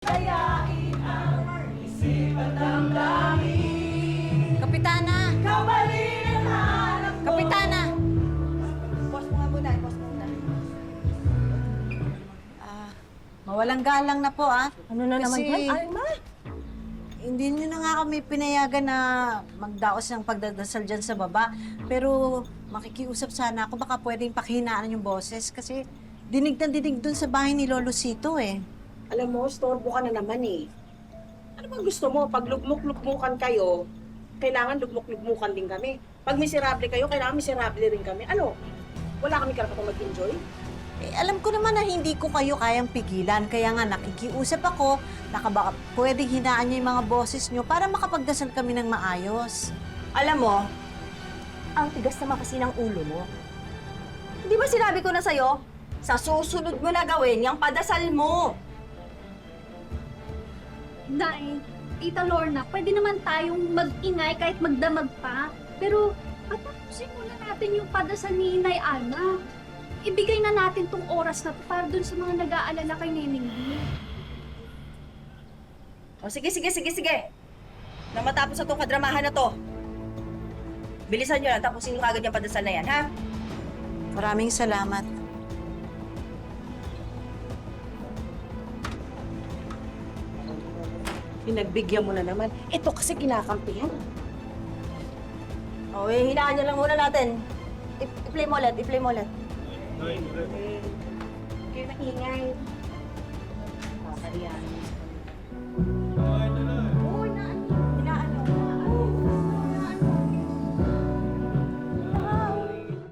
Kayain ang isip at damdamin. Kapitana! Kabalin ang hanap mo. Kapitana! Pause mo nga muna, pause mo muna. Mawalang galang na po, Ano na naman Kasi- yan? Alma? Hindi nyo na nga kami pinayagan na magdaos ng pagdadasal dyan sa baba. Pero makikiusap sana ako, baka pwedeng pakihinaan yung boses kasi dinig na dinig dun sa bahay ni Lolo Sito eh. Alam mo, storbo ka na naman eh. Ano bang gusto mo? Pag lugmok-lugmukan kayo, kailangan lugmok-lugmukan din kami. Pag miserable kayo, kailangan miserable rin kami. Ano? Wala kami karapatang mag-enjoy? Eh, alam ko naman na hindi ko kayo kayang pigilan, kaya nga nakikiusap ako na baka pwedeng hinaan nyo yung mga boses nyo para makapagdasal kami ng maayos. Alam mo, ang tigas naman kasi ng ulo mo. Di ba sinabi ko na sa'yo, sa susunod mo na gawin yung padasal mo. Dahil, Tita Lorna, pwede naman tayong mag-ingay kahit magdamag pa. Pero, patapusin muna natin yung padasal ni Inay Alma. Ibigay na natin tong oras na to para dun sa mga nag-aalala kay Neneng B. O sige. Na matapos na tong kadramahan na to. Bilisan nyo lang, tapusin nyo kagad yung padasal na yan, ha? Maraming salamat. Pinagbigyan mo na naman. Ito kasi kinakampihan. O, hinaan nyo lang muna natin. I-play mo ulit. Kayo maingay. Ay,